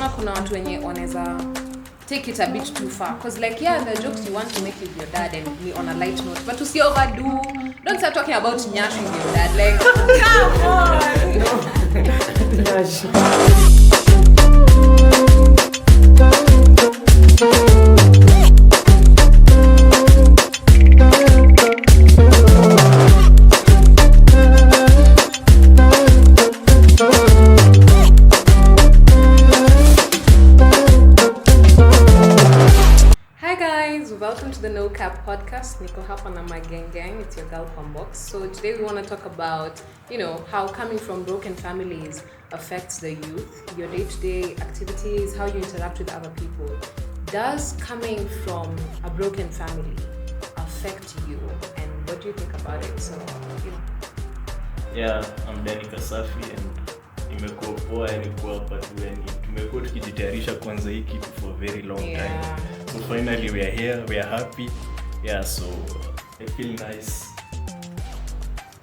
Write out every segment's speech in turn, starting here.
unaona kuna watu wenye wanaweza take it a bit too far, because like yeah, the jokes you want to make with your dad and be on a light note, but to see overdo, don't start talking about nyash with your dad, like come on. Welcome to the No Cap podcast. Niko hapa na my gang. It's your girl Pambox. So today we want to talk about, how coming from broken families affects the youth, your day-to-day activities, how you interact with other people. Does coming from a broken family affect you? And what do you think about it? So, Yeah, I'm Danny Kasafi and nimekuwa poa nilikuwa hapa tu tumekuwa tukijitayarisha kwanza hii kitu for a very long time. So finally we are here, we are happy. Yeah, so I feel nice.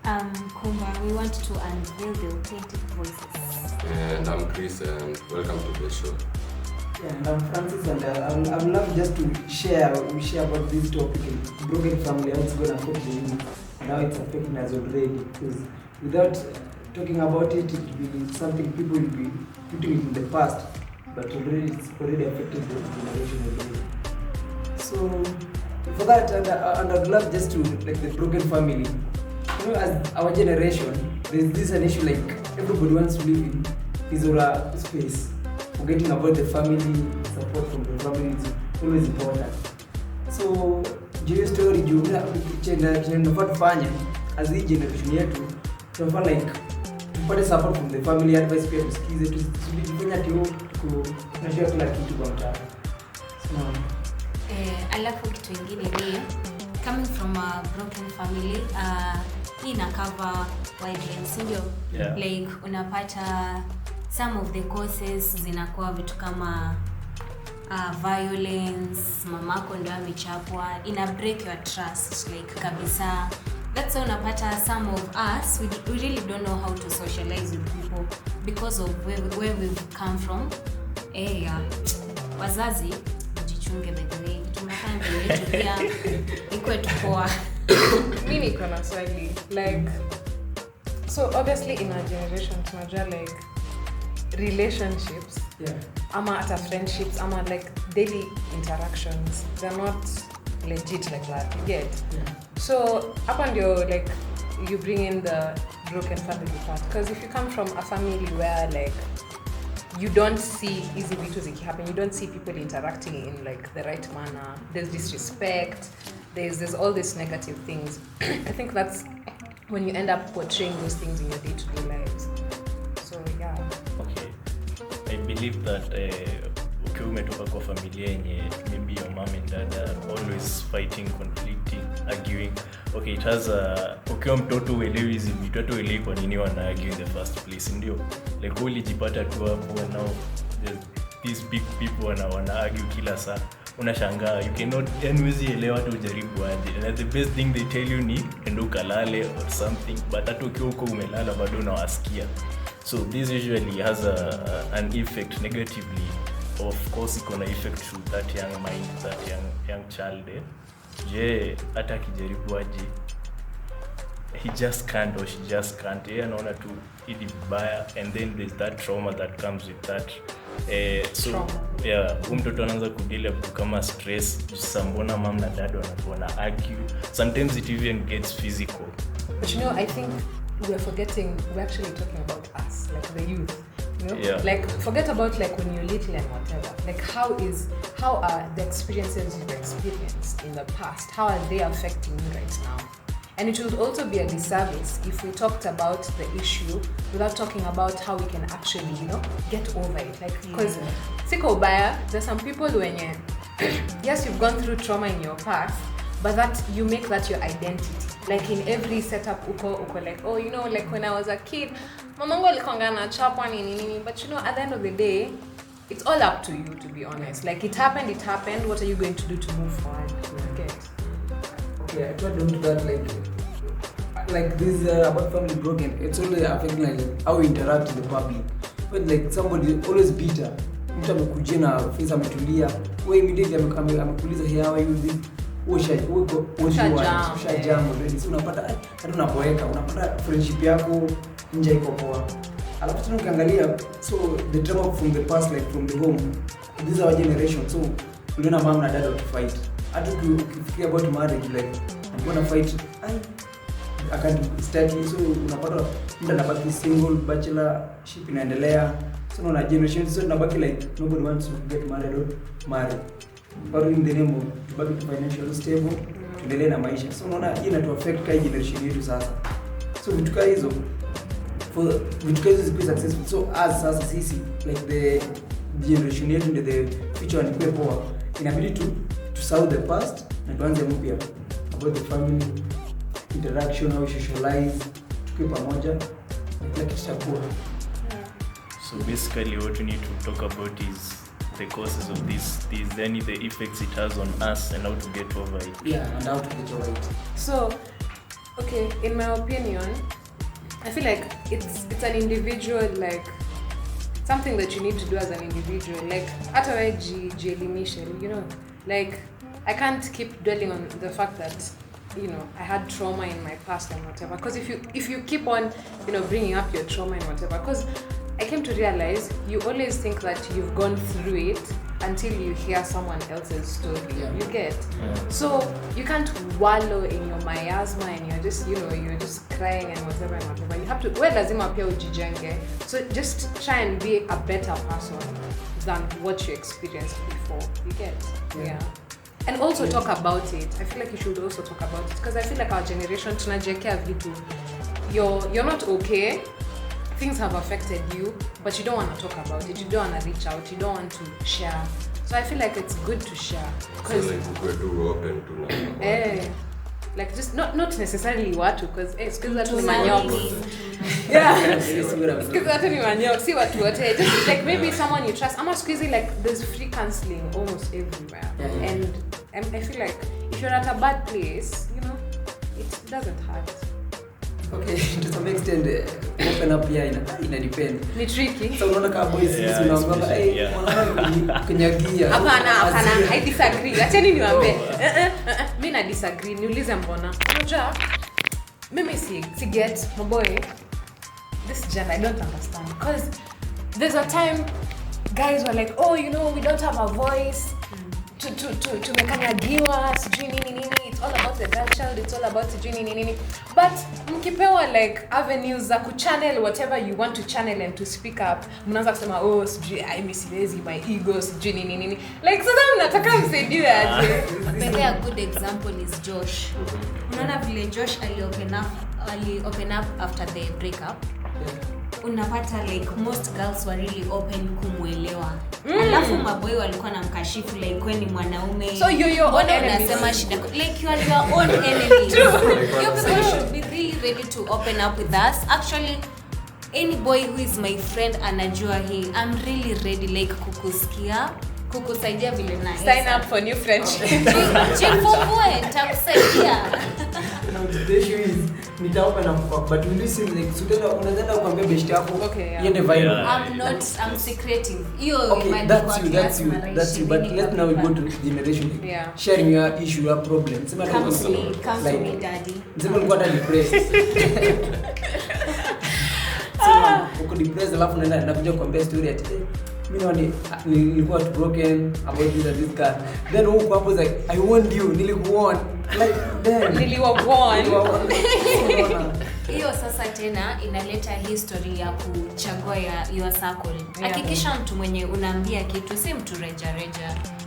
Kumba, we want to unveil the authentic voices. And I'm Chris and welcome to the show. Yeah, and I'm Francis and I would love just to share about this topic, broken family, how it's going to affect the youth and how it's affecting us already. Because without talking about it, it will be something people will be putting it in the past, but it's already affected the generation already. So for that, and I'd love just to, like the broken family, as our generation, there's this an issue like everybody wants to live in his or her space. Forgetting about the family, support from the family is always important. So juu story juu tunafaa tufanye as hii generation yetu, tunafaa like tupate support from the family, advice pia tusikize, tusifanye ati tunashare kila kitu kwa mtaa. Alafu kitu kingine ni coming from a broken family, hii ina cover wide range, ndio? Yeah. Like unapata some of the causes zinakuwa vitu kama violence, mamako ndio amechapwa, ina break your trust like kabisa. That's why unapata some of us we really don't know how to socialize with people because of where we've come from. Wazazi jichunge by the way. Tunafanya vitu pia iko tupoa. Mimi niko na swali like, so obviously in our generation tunajua like relationships, ama hata friendships, ama like daily interactions, they're not legit like that, you get? So hapa ndio like you bring in the broken family part, because if you come from a family where like you don't see easy vitu zikihappen, you don't see people interacting in like the right manner, there's disrespect, there's all these negative things. I think that's when you end up portraying those things in your day-to-day lives. So yeah. Okay. I believe that ukiwa umetoka kwa familia yenye maybe your mom and dad are always fighting, conflicting, arguing. Okay, it has ukiwa mtoto uelewi hizi vitu, hata uelewi kwa nini wana argue in the first place, ndio? Like ulijipata tu hapo now these big people wana argue kila saa. Unashangaa, you cannot anyways elewa hata ujaribu aje. And the best thing they tell you ni endo kalale or something, but hata ukiwa uko umelala bado unawasikia. So this usually has an effect negatively. Of course it gonna affect to that young mind, that young child. Je, hata kijaribu aje, he just can't or she just can't. Anaona tu hili vibaya, and then there's that trauma that comes with that. So yeah, mtoto anaanza kudeal with kama stress, sambona mom na dad wanapoona argue. Sometimes it even gets physical. But I think we're forgetting, we're actually talking about us, like the youth. Yeah. Like forget about like when you're little and whatever. Like how are the experiences you've experienced in the past, how are they affecting you right now? And it would also be a disservice if we talked about the issue without talking about how we can actually, get over it. Like, because siko ubaya, there's some people when yes, you've gone through trauma in your past, but that you make that your identity. Like in every setup uko like, oh, like when I was a kid, mamangu alikuanga na chapwa nini, but at the end of the day, it's all up to you, to be honest. Like it happened. What are you going to do to move forward? Okay, I tried to do that like this about family broken. It's only affecting like how we interact with the public. But like somebody always bitter, mtu amekujia na face ametulia, wewe immediately amekuuliza here how are you this ushajam already. So unapata hata unapoeka unapata friendship yako nje iko poa. Alafu tena ukiangalia, so the trauma from the past, like from the home, this is our generation. So uliona mama na dad wakifight, hata ukifikiria about marriage, like I'm gonna fight, I can't start. So unapata mtu anabaki single, bachelorship inaendelea. So una generation, so unabaki like nobody wants to get married or marry, but in the name of to be financially stable, tuendelee na maisha. So unaona hii inatu affect kai generation yetu sasa. So vitu kama hizo is successful. So as sasa sisi like the generation yetu and the future ni poa, inabidi to solve the past na tuanze mpya about the family interaction, how socialize, tukiwa pamoja kila kitu kitakuwa. So basically what we need to talk about is the causes of the effects it has on us and how to get over it. Yeah, and how to get over it. So, okay, in my opinion, I feel like it's an individual, like something that you need to do as an individual. Like, hata wewe jielimishe, you know, like I can't keep dwelling on the fact that, you know, I had trauma in my past and whatever. Because if you keep on, you know, bringing up your trauma and whatever, because I came to realize you always think that you've gone through it until you hear someone else's story. Yeah. You get. So you can't wallow in your miasma and you're just, you know, you're just crying and whatever and whatever. You have to, where lazima pia ujijenge. So just try and be a better person than what you experienced before. You get. Yeah. And also talk about it. I feel like you should also talk about it, because I feel like our generation tunajiwekea vitu. You're not okay. Things have affected you, but you don't want to talk about it. You don't want to reach out. You don't want to share. So I feel like it's good to share. So like we're too open to like just not necessarily watu, because excuse that ni Manyox. manyox. Yeah. Excuse that ni manyox. See what wote. Just like maybe someone you trust. I'm squeezy, like there's free counseling almost everywhere. Yeah. And I feel like if you're at a bad place, you know, it doesn't hurt. Okay, to some extent open up here ina depend. Ni tricky. So unaona kama boys sisi unaomba kunyagia. Hapana, I disagree. Acheni niwaambie. Mimi na disagree. Niulize mbona. Unajua mimi si get my boy. This gender I don't understand, because there's a time guys were like, "Oh, you know, we don't have a voice." Tumekanyagiwa sijui nini, it's all about the girl child, it's all about sijui nini, but mkipewa like avenues za kuchannel whatever you want to channel and to speak up, mnaanza kusema oh sijui I miss my ego sijui nini, like sasa mnataka msaidiwe aje? A good example is Josh. Unaona vile Josh ali open up after the breakup. Unapata like most girls were really open kumwelewa. Alafu maboy walikuwa na mkashifu like when ni mwanaume. So you're own enemy. Unasema shida like you are your own enemy. You people should be really ready to open up with us. Actually, any boy who is my friend anajua hii, I'm really ready like kukusikia, kukusaidia vile na sign up for new friendship. Jifungue nitakusaidia. The issue is nitaopen up, but you listen like unaweza kuambia best yako yende viral. I'm secretive. Okay, that's you. But let now we go to generation. Yeah. Sharing your issue, your problem. Come to me, daddy. Sema ulikuwa depressed. Uko depressed alafu nakuja kuambia story ati mimi nilikuwa broken about this guy. Then huko hapo like I warned you, nilikuwarn. Like then niliwarn. Hiyo sasa tena inaleta history ya kuchagua ya your circle. Hakikisha mtu mwenye unaambia kitu si mtu reja.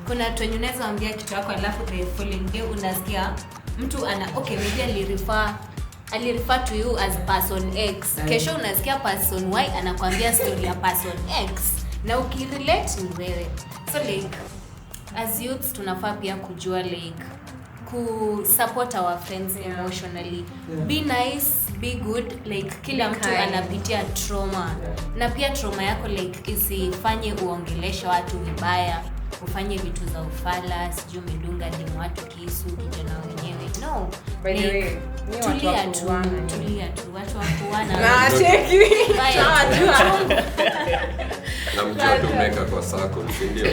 Kuna watu wenye unaweza ambia kitu yako alafu the following day unasikia mtu ana maybe alirefer to you as person X. Kesho unasikia person Y anakuambia story ya person X. Na ukirelate ni wewe. So like as youths tunafaa pia kujua like support our friends emotionally. Be nice, be good, like kila mtu anapitia trauma. Na pia trauma yako like isifanye uongeleshe watu vibaya. ufanye vitu za ufala, sijui umedunga demu watu kisu kijana wenyewe. No. By the way, ni watu tulia wa tu, kuana. tulia tu. Watu wa kuana. Na cheki. Na mjua tumeka kwa circle, si ndio?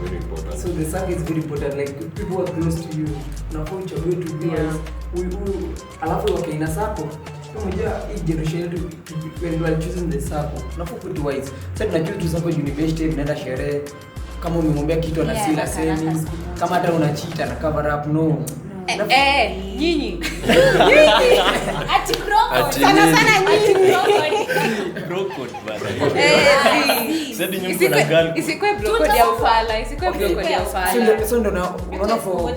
Very important. So the circle is very important, like people who are close to you unafaa uchague to be as huyu alafu okay na circle. Unajua hii generation yetu when we are choosing the circle unafaa kuwa too wise. Sasa tunajua tu circle university mnaenda sherehe, kama umemwambia kitu anasila semi, kama hata una cheat na cover up no. Nyinyi. Ati broko. Sana nyinyi. Broko bana. Sasa nyinyi Isikwe- kuna girl. isikwe brokodi ya ufala, isikwe Okay. brokodi ya ufala. So ndo unaona for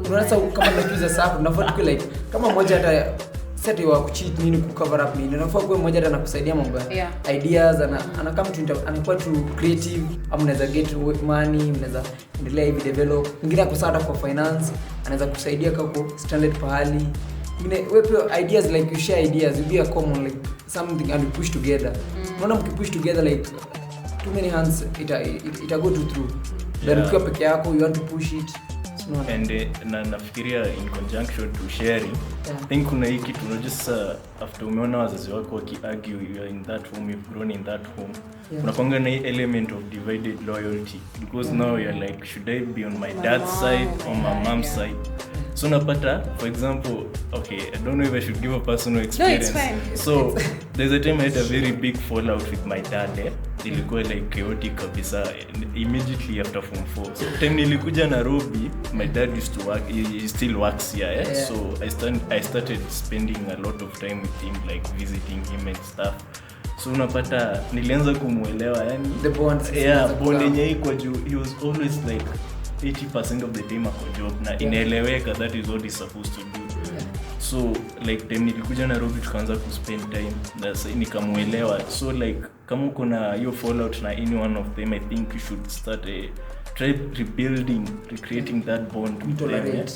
unaona sasa kama tunajuza circle unafaa tu like kama mmoja hata set wa kucheat nini ku cover up nini unafaa kuwa mmoja hata anakusaidia mambo Yeah. ideas ana kama tu anakuwa tu creative au mnaweza get money mnaweza endelea hivi develop mwingine akusaidia kwa finance anaweza kusaidia kwa standard pahali mwingine wewe pia ideas like you share ideas you be a common like something and you push together unaona mkipush together like too many hands ita go to through then ukiwa peke yako you want to push it. And nafikiria in conjunction to sharing, I think kuna hii kitu just after umeona wazazi wako wakiargue, you are in that home, you've grown in that home, unakwanga na hii element of divided loyalty because now you're like, should I be on my dad's side or my mom's side? So unapata, for example, okay, I don't know if I should give a personal experience. No, it's fine. So there's a time I had a very big fallout with my dad. Ilikuwa like chaotic kabisa immediately after form 4. So time nilikuja Nairobi, my dad used to work, he still works here. Yeah? So I started spending a lot of time with him, like visiting him and stuff. So unapata nilianza kumuelewa yani The bond. bond yenye iko juu, he was always like 80% of the time ako job na inaeleweka that is what he's supposed to do. So like time nilikuja Nairobi tukaanza ku spend time na nikamuelewa. So like kama uko na hiyo fallout na any one of them, I think you should start try rebuilding, recreating that bond with them.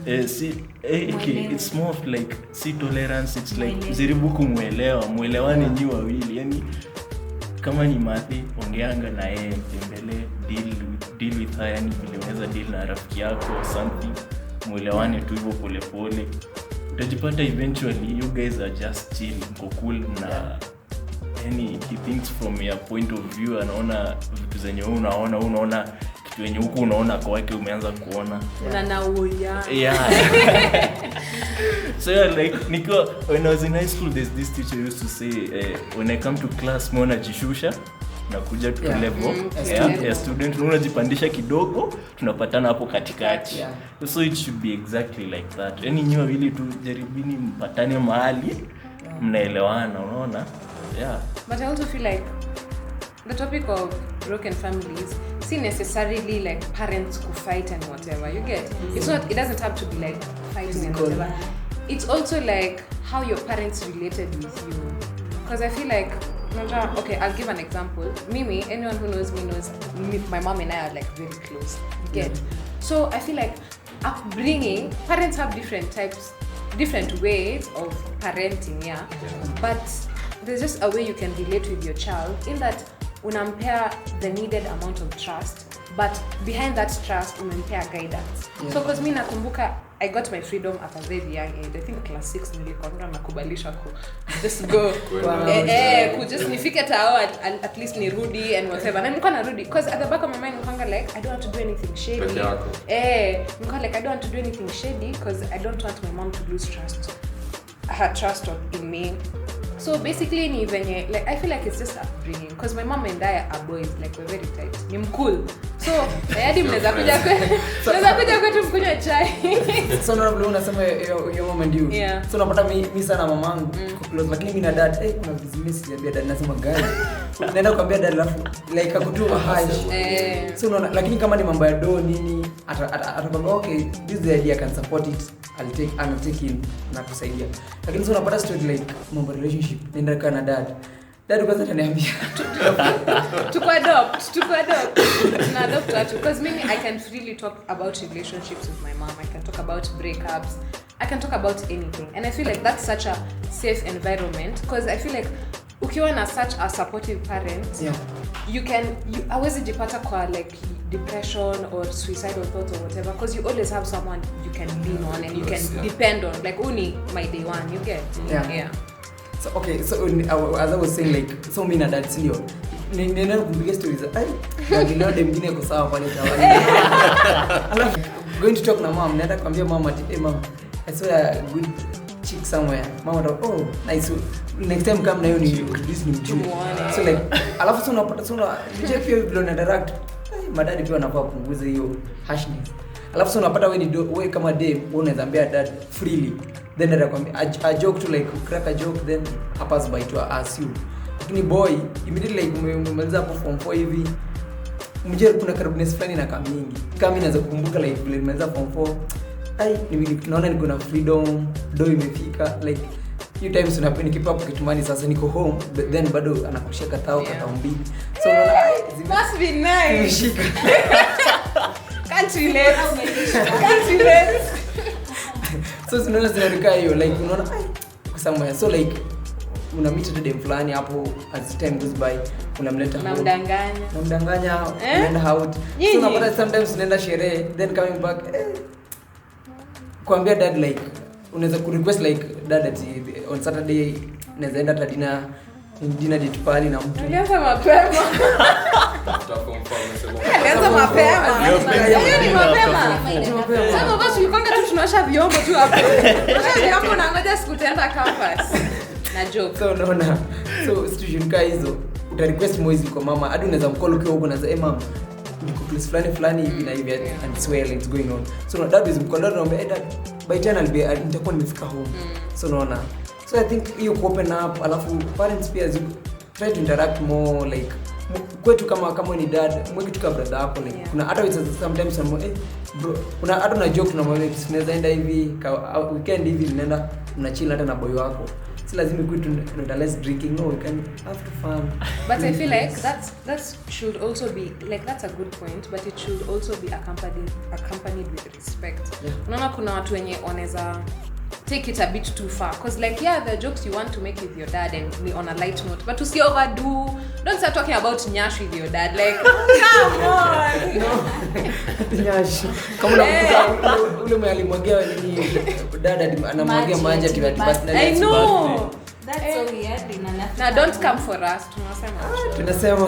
It's more of like tolerance, it's like jaribu kumuelewane nyi wawili, yani kama ni mathi ongeanga na yeye, mtembele, deal with her, yani vile unaweza deal na rafiki yako something, muelewane tu hivyo pole pole, utajipata eventually you guys are just chill, mko cool na yani he thinks from your point of view, anaona vitu zenye wewe unaona kitu yenye huko unaona kwa wake umeanza kuona unanauya. So yeah, like when I was in high school, there's this teacher used to say when I come to class mwana jishusha na kuja to level ya student unajipandisha kidogo, tunapatana hapo katikati. So it should be exactly like that. Yani nyinyi wawili tu jaribini mpatane mahali mnaelewana, unaona? Yeah. But I also feel like the topic of broken families, see necessarily like parents who fight and whatever, you get? It's not, it doesn't have to be like fighting and whatever. It's also like how your parents related with you. Because I feel like, okay, I'll give an example. Mimi, anyone who knows me knows my mom and I are like very close, you get? So I feel like upbringing, parents have different ways of parenting, yeah? But there's just a way you can relate with your child in that unampea the needed amount of trust, but behind that trust unampea guidance. So because mimi nakumbuka I got my freedom at a very young age. I think class 6 nilikuwa nakubalisha ku just go ku just nifike tao at least nirudi and whatever. Na nilikuwa narudi because at the back of my mind nilikuwa like I don't want to do anything shady. Nilikuwa like I don't want to do anything shady because I don't want my mom to lose her trust in me. So basically ni venye like I feel like it's just upbringing because my mom and I are boys, like we're very tight. Ni cool. So hadi mnaweza kuja kwetu mkunywe chai. So ndio vile unasema your mom and you. So unapata mimi sana mamangu close, lakini mimi na dad kuna business ya dad nasema gani. Naenda kuambia dad alafu like akutuma hash. So unaona, lakini kama ni mambo ya do nini atakwambia okay, this is the idea, I can support it. I'll take in na kusaidia. Lakini so unapata story like mambo relationship nenda kana dad kwanza ananiambia to adopt na adopt watu because mimi I can freely talk about relationships with my mom. I can talk about breakups, I can talk about anything, and I feel like that's such a safe environment because I feel like ukiwa na such a supportive parent you always jipata kwa like depression or suicidal thoughts or whatever, because you always have someone you can lean on and you can depend on, like uni my day one, you get. Yeah. So okay, so as I was saying, like so many dads ndio ninaenda kupiga stories ndio dem mwingine kwa sawa pale tawali. Alafu going to talk na mom, naenda kumwambia mom ati hey mom, I saw a good chick somewhere. Mama ndo oh nice, next time come na hiyo ni introduce ni mtu. So like alafu unapata DJ pia vile una interact, madadi pia wanafaa kupunguza hiyo harshness. Alafu unapata wewe kama dem unaweza ambia dad freely, then atakwambia a joke to like crack a joke, then a pass by to assume. Lakini boy immediately like umemaliza hapo form 4 hivi, mjeri kuna carbones fulani na kama mingi kama inaweza kukumbuka like vile nimaliza form 4 naona niko na freedom, do imefika like few times unapenda keep up kitu mali, sasa niko home but then bado anakushia katao mbili, so unaona must be nice. Can't relate. So unaona zinarika hiyo like unaona somewhere, so like una meet dem fulani hapo, as time goes by unamleta unamdanganya unaenda out, so unapata sometimes unaenda sherehe then coming back kuambia dad like unaweza ku request like dad at on Saturday naweza enda hata dinner date pale na mtu. Alianza mapema. Alianza mapema. Sasa basi tulipanga tu tunaosha vyombo tu hapo. Tunaosha vyombo na ngoja siku tenda campus. Na joke. So unaona. So situation kama hizo uta request mwezi kwa mama, hadi unaweza mcall ukiwa huko na sema mama niko place fulani hivi na hivi and swear it's going on. So dad is mcall dad anambia dad by then nitakuwa nimefika home. So unaona. So I think you open up, alafu parents pia try to interact more like kwetu kama ni dad mweke tuka brother hapo like kuna hata sometimes bro kuna hata na joke na mama tunaweza enda hivi weekend hivi tunaenda mnachill hata na boy wako, si lazima kwetu not less drinking, no, we can have fun. But I feel like that should also be like, that's a good point, but it should also be accompanied with respect. Unaona kuna watu wenye wanaweza take it a bit too far, because like the jokes you want to make with your dad and on a light note, but to overdo, don't start talking about nyash with your dad, like come on. No nyash kama unakuta ule mwalimwagia ni dad anamwagia maji ati basi. I know that's so weird. Now don't come for us, tunasema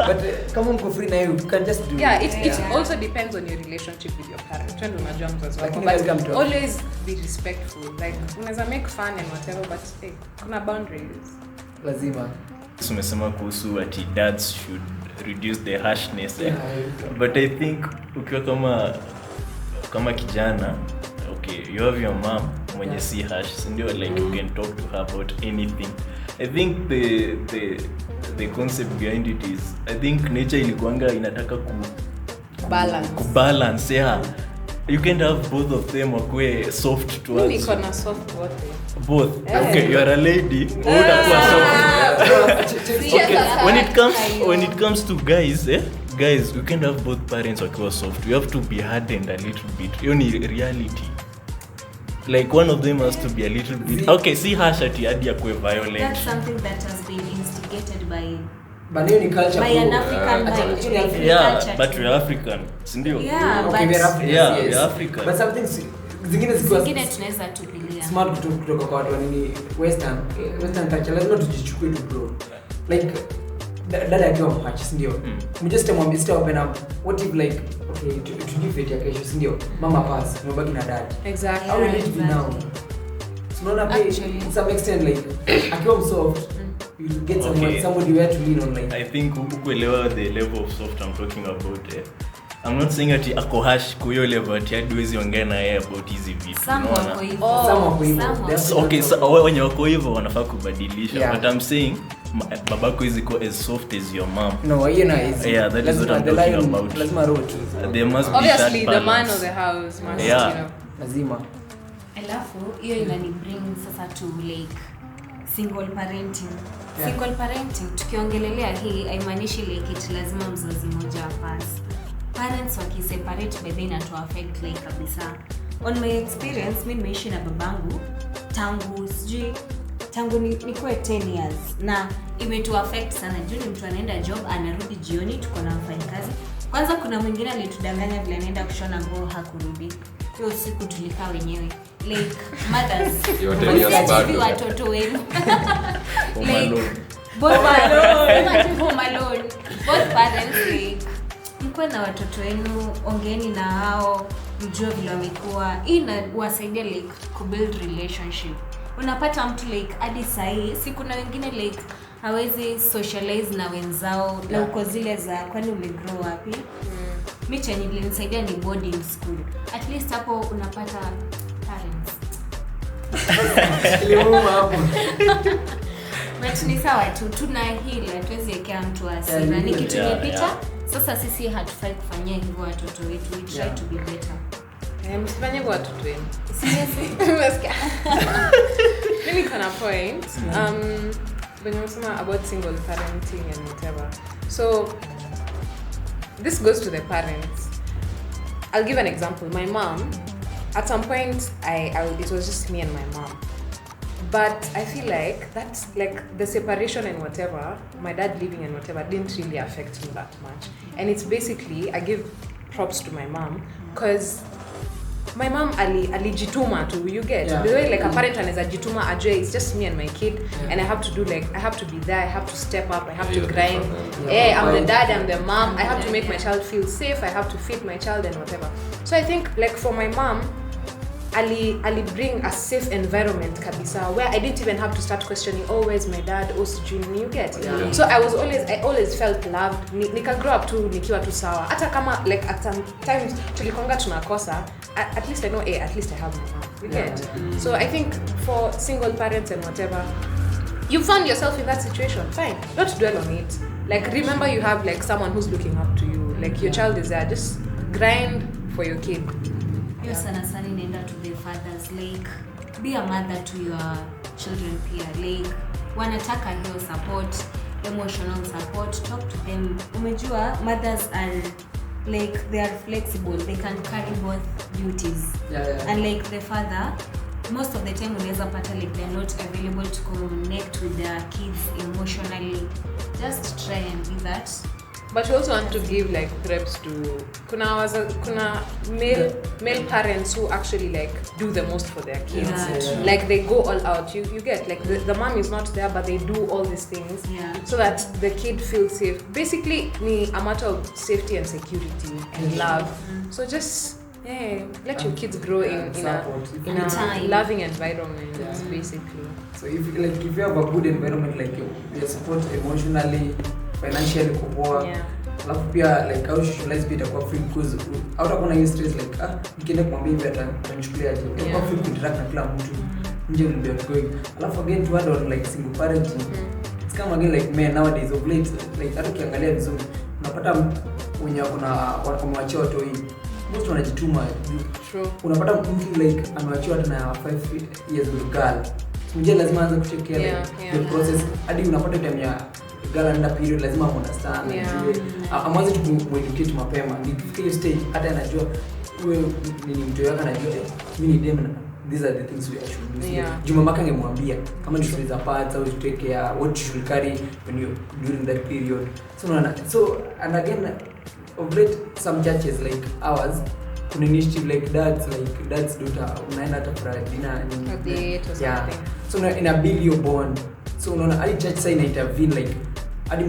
but kama mko free na you can just do it also depends on your relationship with your parents. Twende unajua mzazi wako, but always be respectful, like unaweza make fun and whatever, but hey, kuna boundaries lazima. Tumesema kuhusu ati dads should reduce the harshness, but I think ukiwa kama kijana, okay, you have your mom mwenye si harsh, ndio like you can talk to her about anything. I think the concept behind it is, I think nature ilikuanga inataka balance, you can have both of them wakwe soft towards. Mimi niko na soft both. Okay, you are a lady, utakuwa soft. Okay, when it comes to guys, guys, you can have both parents wakiwa soft. You have to be hardened a little bit. Hiyo ni reality. Like one of them has to be a little bit see harsh ati hadi akwe violent. That's something that has been instigated by culture, by an African culture. Yeah, but we're African, sindio? Yeah, okay, we're African. Yeah, we're African. But something zingine tunaweza tupilia smart kutoka kwa watu nini western culture, lazima tujichukue tu bro. Like dada akiwa mpach, sindio? Just mwambie stay open up. What if like okay to give it ya kesho, sindio? Mama pass, umebaki na dad. Exactly. How will it be now? Tunaona pay to some extent like akiwa soft you get somebody where to lean on, like I think ukuelewa the level of soft I'm talking about. I'm not saying ati ako harsh kwa hiyo level ati hadi huwezi ongea na yeye about hizi vitu. Some wako hivyo. Okay, so wenye wako hivyo wanafaa kubadilisha. But I'm saying babako is as soft as your mom. No, you know is that is what I'm talking about. Lazima road. There must be obviously that the man of the house must, lazima. Alafu hiyo inani bring sasa to like single parenting. Single parenting tukiongelelea hii haimaanishi like it lazima mzazi mmoja apass. Parents wakiseparate by then to affect like kabisa. On my experience, mimi nimeishi na babangu tangu nikuwe 10 years na imetu affect sana. Juni mtu anaenda job, anarudi jioni, tuko na mfanyikazi. Kwanza kuna mwingine alitudanganya vile anaenda kushona nguo hakurudi. Hiyo siku tulikaa wenyewe. Like mothers, Yote ni msiachivi watoto wenu. Both parents, like, mkuwe na watoto wenu, ongeeni na hao, mjue vile wamekuwa. Hii inawasaidia like kubuild relationship. Unapata mtu like hadi sahi, si kuna wengine like hawezi socialize na wenzao, na uko zile za kwani umegrow wapi? Mimi chenye ilinisaidia ni boarding school. At least hapo unapata parents. But ni sawa tu, tuna hila, hatuwezi wekea mtu hasira. Ni kitu picha. Sasa sisi hatufai kufanyia hivyo watoto wetu. We try to be better. Msifanye kwa watoto wenu. Seriously. Mimi kuna point. When you talk about single parenting and whatever. So this goes to the parents. I'll give an example. My mom, at some point, it was just me and my mom. But I feel like that's like the separation and whatever, my dad leaving and whatever, didn't really affect me that much. And it's basically, I give props to my mom because my mom alijituma too, you get? The way like a parent anaweza jituma ajue, it's just me and my kid, and I have to do like, I have to be there, I have to step up, I have to grind. I'm the dad, I'm the mom, I have to make my child feel safe, I have to feed my child and whatever. So I think like for my mom, Ali bring a safe environment kabisa where I didn't even have to start questioning, oh, where's my dad, oh, sijui, you get? So I always felt loved. Nika grow up tu nikiwa tu sawa. Hata kama like at some times tulikonga tunakosa, at least I know, at least I have my mom. You get? So I think for single parents and whatever, you found yourself in that situation, fine. Don't dwell on it. Like remember you have like someone who's looking up to you. Like your child is there, just grind for your kid. Hiyo sana sana inaenda to the fathers, like be a mother to your children pia, like wanataka hiyo support, emotional support, talk to them. Umejua mothers are like they are flexible, they can carry both duties. And like the father, most of the time unaweza pata like they're not available to connect with their kids emotionally. Just try and be that. But we also want to give like reps to kuna male parents who actually like do the most for their kids. Like they go all out. You get like the mom is not there, but they do all these things so that the kid feels safe. Basically, a matter of safety and security and love. So just let your kids grow in a loving environment. Basically. So if you have a good environment, like you support emotionally, financially kupoa, alafu pia like how socialize pia itakuwa free because hautakuwa na stress like nikienda kumwambia hivi atanichukulia aje, itakuwa free kuinteract na kila mtu nje will be outgoing. Alafu again to add on like single parenting, it's come again like men nowadays of late, like hata ukiangalia vizuri unapata wenye wamewachia watu hii most wanajituma. True. Unapata mtu like amewachiwa hata na 5 years old girl, mje lazima aanze kuchekea the process hadi unapata time ya girl under period lazima understand amwanze tu-educate mapema nikifika stage hata anajua wewe ni mtu wako anajua mimi ni dem na these are the things we should do. Juma maka angemwambia kama ni shule za parts au to take care what you should carry when you during that period. So and again of late some churches like ours kuna initiative like dad's daughter unaenda hata dinner so in a build your bond. So unaona hadi church sasa ina intervene like hadi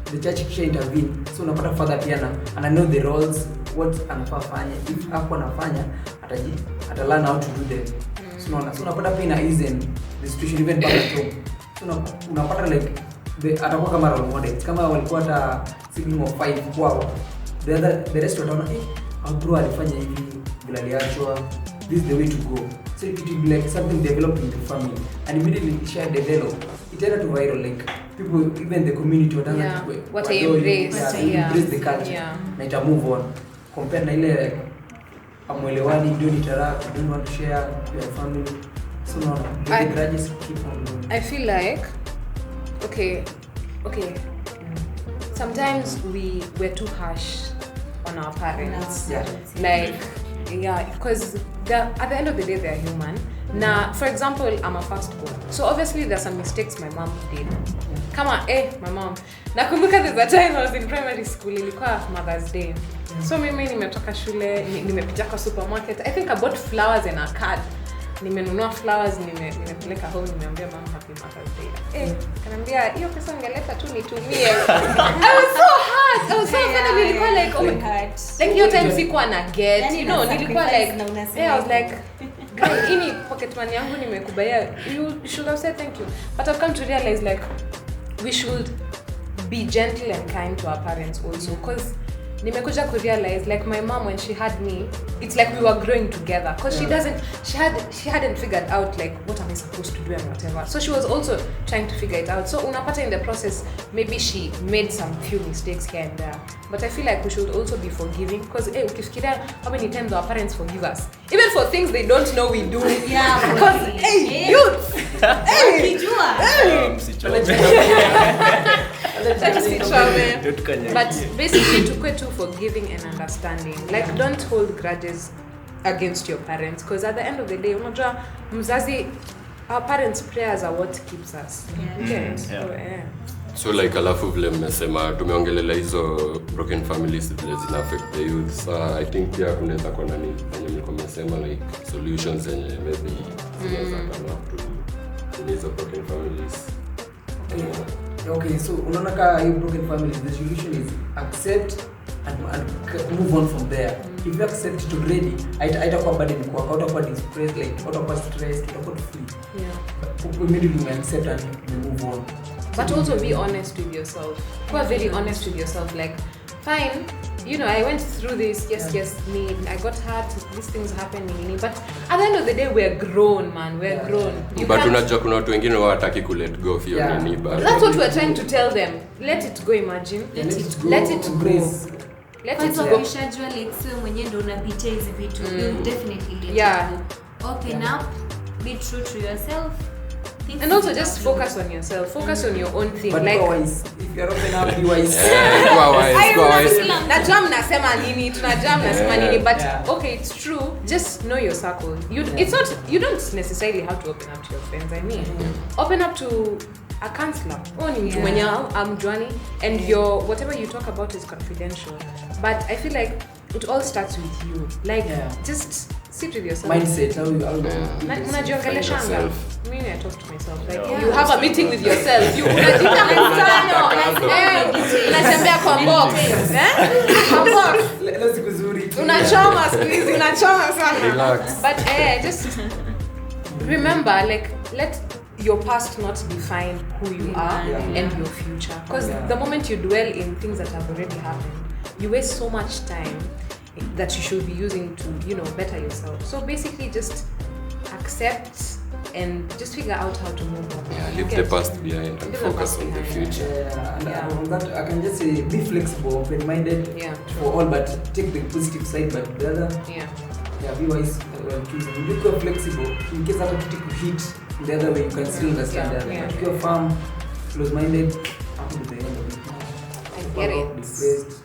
the church kisha intervene, so unapata father pia ana know the roles what anafaa fanya, if hapo anafanya atalearn how to do them. So unapata pia ina ease the situation even back at home. So unapata like atakuwa kama role model kama walikuwa hata sibling of 5 kwao, the rest wataona bro alifanya hivi bila aliachwa, this is the way to go. So it will be like something developed in the family and immediately share develop it tend to viral like people even the community what I embrace the culture na ita move on compare na ile like amwelewani don't interact, don't want to share your family. So no the grudges keep on going. I feel like okay sometimes we're too harsh on our parents. Because at the end of the day they're human. Now, for example, I'm a firstborn, so obviously there's some mistakes my mom did. kama my mom. Nakumbuka there's a time I was in primary school, ilikuwa Mother's Day. So mimi nimetoka shule, nimepita kwa supermarket. I think I bought flowers and a card. Nimenunua flowers, nimepeleka home, nimeambia mom happy Mother's Day. Kanambia hiyo pesa ungeleta tu nitumie. I was so hurt. I was so offended. Nilikuwa like, oh my god. Like your time sikuwa na get. You know, nilikuwa like, I was like, guys, ini pocket money yangu nimekubaya. You should have said thank you. But I've come to realize like we should be gentle and kind to our parents also, because nimekuja ku realize like my mom when she had me, it's like we were growing together, because she hadn't figured out like what am I supposed to do and whatever, so she was also trying to figure it out. So unapata in the process maybe she made some few mistakes here and there, but I feel like we should also be forgiving, because ukifikiria how many times our parents forgive us even for things they don't know we do. Yeah, because youth but basically tukwe too forgiving and understanding, like don't hold grudges against your parents, because at the end of the day unajua mzazi, our parents' prayers are what keeps us. So like alafu vile mmesema tumeongelea hizo broken families vile zina affect the youth. So I think pia kunaweza kuwa nani yenye mlikuwa mmesema like solutions yenye maybe zinaweza come up to hizo broken families. Okay, so unaona ka hiyo broken families, the solution is accept and move on from there. If you accept it already, haitakuwa burden kwako, hautakuwa depressed, like hautakuwa stressed, utakuwa free. But immediately you accept and you move on. But also be honest with yourself. Be very honest with yourself. Like, fine, you know, I went through this. Yes, I got hurt. These things happening. But at the end of the day, we're grown, man. We're grown. But unajua kuna watu wengine hawataki ku let go of your nini bad. That's what we're trying to tell them. Let it go, imagine. Let it go. Let it go. Ukishajua like sio mwenyewe ndo unapitia hizi vitu, you definitely let it go. Open up, be true to yourself. And also just focus on yourself. Focus on your own thing. But like wise. If you're open up, be wise. Go wise. Na jam nasema nini? Tuna jam nasema nini? But okay, it's true. Just know your circle. It's not. You don't necessarily have to open up to your friends. I mean, open up to a counselor. Ni mtu mwenye amjuani, and your whatever you talk about is confidential. But I feel like it all starts with you. Like just sit with yourself. Mindset. How you unajiongeleshanga. Mimi I talk to myself. Like you have a meeting with yourself. You unajita mtano. Unatembea kwa box. Kwa box. Leo siku nzuri. Unachoma squeeze, unachoma sana. Relax. But just remember, like, let your past not define who you are and your future. Because the moment you dwell in things that have already happened, you waste so much time that you should be using to, you know, better yourself. So basically just accept and just figure out how to move on. Leave the past behind and focus on the future. On that, I can just say be flexible, open-minded for all, but take the positive side, but the other, be wise when choosing. If you're flexible, in case other people hit the other way, you can still understand that. But if you're firm, close-minded, up to the end of it. I get it. Depressed.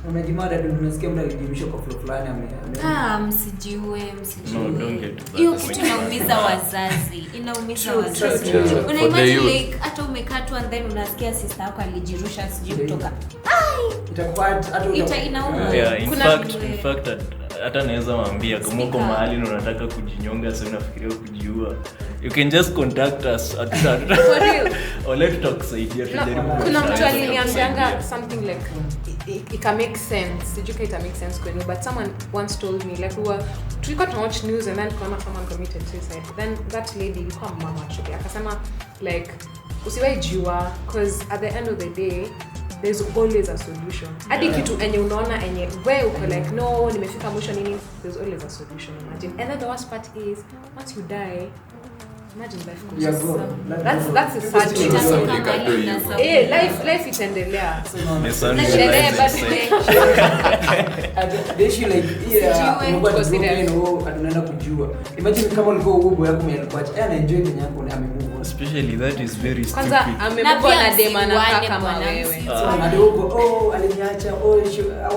Unajimada ndio unasikia mtu alijibisha kwa flow fulani msijiue. No, don't get to that. Hiyo kitu inaumiza wazazi. Unaimagine like hata umekatwa and then unasikia sister yako alijirusha sijui kutoka. Itakuwa hata inauma. In fact hata naweza waambia kama uko mahali na unataka kujinyonga sasa unafikiria kujiua, you can just contact us at that. For real. Or let's talk kusaidia tujaribu. Kuna mtu aliniambianga something like it can make sense. Sijui it make sense kwenu, but someone once told me like we got to watch news and then someone committed suicide. Then that lady, ilikuwa mama actually, akasema like usiwahi jua, because at the end of the day there's always a solution. Hadi kitu enye unaona enye wewe uko like no nimefika mwisho nini, there's always a solution, imagine. And then the worst part is once you die, imagine life goes on. That's the sad thing. Life itaendelea. They like tunaenda kujua. Imagine kama ulikuwa ubo yako mlikuacha anaenjoy Kenya yako na amemove. Especially that is very stupid. Kwanza amemove na dema na kama wewe. Adogo aliniacha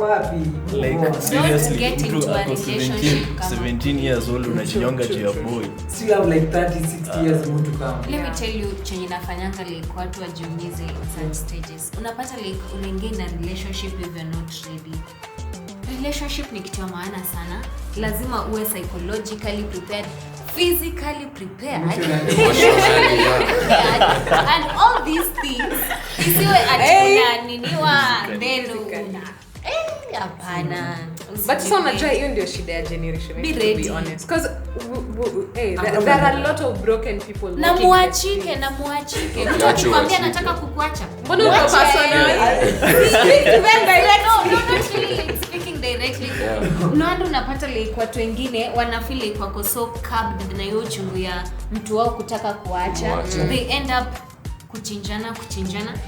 wapi? Like seriously, mtu ako 17 years old unajinyonga juu ya boy. Still have like 36 60 years more to come. Let me tell you chenye nafanyanga like watu wajiumize in such stages. Unapata like unaingia in a relationship if you're not ready. Relationship ni kitu ya maana sana. Lazima uwe psychologically prepared, physically prepared. And all these things. Isiwe atina niniwa then hapana. But so unajua hiyo ndio shida ya generation. Be To ready. be honest. Because there are a lot of broken people. Na muachike. Mtu akikwambia nataka kukuacha. Mbona uko personal? Speaking directly. Unaenda unapata like watu wengine wana feel like wako so curbed na hiyo chungu ya mtu wao kutaka kuacha. They end up kuchinjana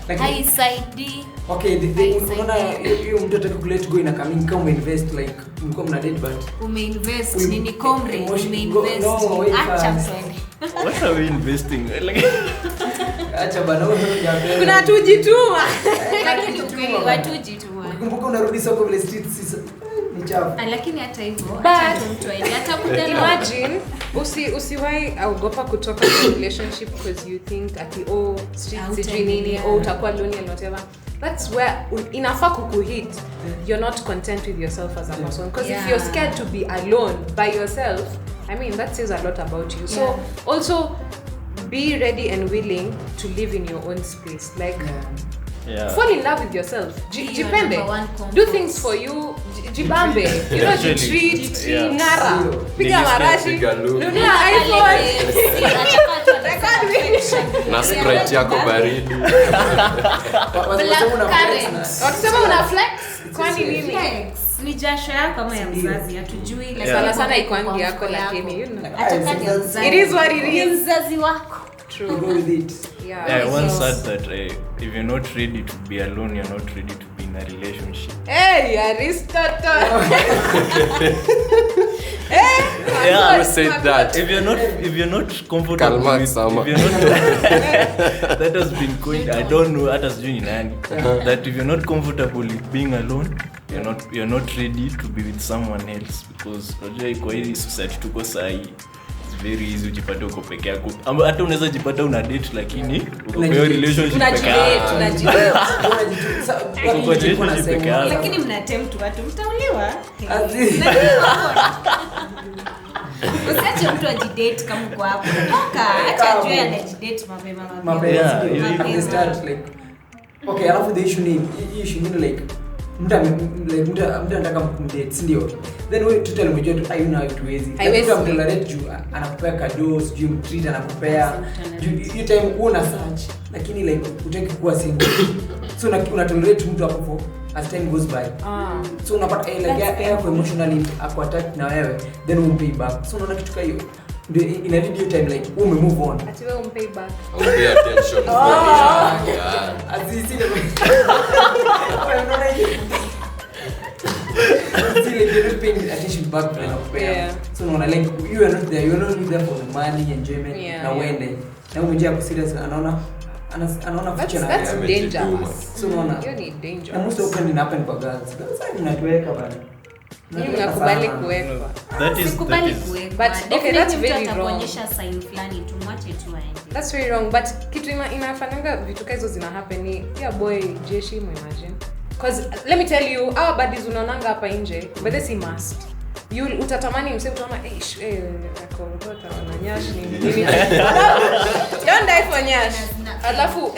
Like, haisaidii. Okay, unaona hiyo mtu ataka kulet go ina coming kama umeinvest like mko mna date but Umeinvest nini comrade, umeinvest. No, wait Acha first. twende. What are we investing? Like, acha bana wewe unajua. Kuna tujituma. Lakini ukweli watujituma. Kumbuka unarudi soko vile streets ni chafu. Lakini hata hivyo But- acha mtu aende atakuja Imagine usiwahi ogopa kutoka kwa relationship because you think ati streets sijui nini utakuwa lonely and whatever. That's where inafaa kukuhit. You're not content with yourself as a person because if you're scared to be alone by yourself, I mean that says a lot about you. So also be ready and willing to live in your own space. Like fall in love with yourself. Jipende. Do things for you. Jibambe. You know, treat. Ngara. Piga marashi. Nunua iPhone. Na Sprite yako baridi. Wakisema una flex, kwani nini? Ni jasho yako ama ya mzazi hatujui like Sana ikwangi yako lakini you know. hata kati ya mzazi. It is what it Ni is. mzazi wako. Go with it. I once said that if you're not ready to be alone, you're not ready to be in a relationship. Hey, Aristotle. Who said that? If you're not comfortable Karl with, Marx, if you're not that has been coined, I don't know hata sijui ni nani, that if you're not comfortable with being alone, you're not ready to be with someone else, because unajua iko hii society tuko sahi, it's very easy ujipate uko peke yako. Hata unaweza jipata una date lakini uko kwa relationship peke yako. Lakini mnatempt watu mtauliwa. Usiache mtu ajidate kama uko hapo. Toka, acha ajue anajidate mapema. Okay, alafu the issue ni like mtu anataka kumdate, si ndio? Then wewe totally umejua tu ayuna hatuwezi. Mtu amtolerate juu anakupea kado, sijui mtreat anakupea. Hiyo time una search lakini like utaki kuwa single. So una tolerate mtu hapo as time goes by. So unapata like hapo emotionally attached na wewe, then umpay back. So unaona kitu hiyo ndio ina need your time like move on. Ati wewe umpay back. Pay attention. Azizi unaona hiyo. Still if you're not paying attention back to nakupea. So unaona like you are not there for the money enjoyment na wende. Na umejia ku serious anaona future na that's dangerous. So unaona You need danger. na most often ina happen kwa girls. Girls mnatuweka bana. Mnakubali kuwekwa. Sikubali kuwekwa. But okay, that's very wrong. Atakuonyesha sign fulani tumwache tu aende. That's very wrong, but kitu inafanyanga vitu hizo zina happen ni yeah boy jeshi imagine. Because let me tell you, our buddies unaonanga hapa nje, but this must. Utatamani msee utaona akorota na nyash nini. Don't die for nyash. Alafu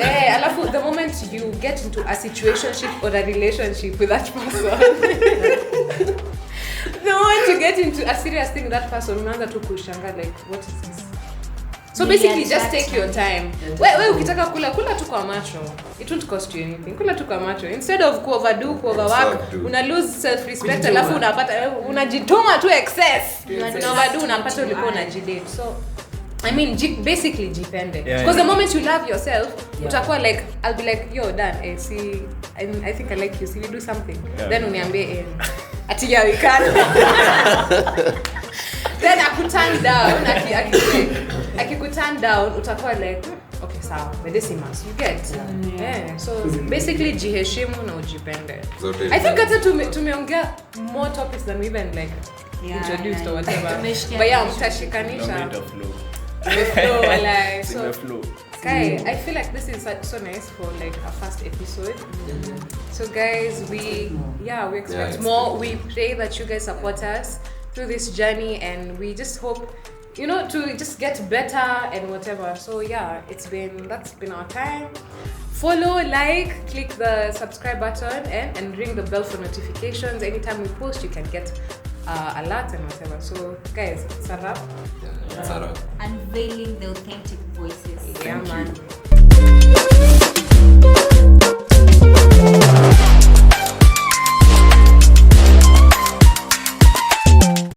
the moment you get into a situationship or a relationship with that person. The moment you get into a serious thing with that person, unaanza tu kushanga like what is this? So basically just take your time. Wewe ukitaka kula tu kwa macho. It won't cost you anything. Kula tu kwa macho. Instead of overwork, una lose self respect alafu unapata unajituma tu excess. Una overdo unapata ulikuwa unajidate. So I mean basically jipende. Because the moment you love yourself, utakuwa like I'll be like yo Dan, see I think I like you. See we do something. Then uniambie ati ya we can. Then akuturn down akikuturn down utakuwa like okay sawa but this must you get so basically jiheshimu na ujipende. I think hata tumeongea more topics than we even like introduced or whatever but yeah mtashikanisha Flow, like, so, Flow. guys, I feel like this is so nice for like a first episode. So guys, we expect more. We pray that you guys support us through this journey, and we just hope, you know, to just get better and whatever. So yeah, that's been our time. Follow, like, click the subscribe button and ring the bell for notifications. Anytime we post, you can get alerts and whatever. So guys, it's a wrap. It's a wrap. Unveiling the authentic voices. Yeah, Thank man. you.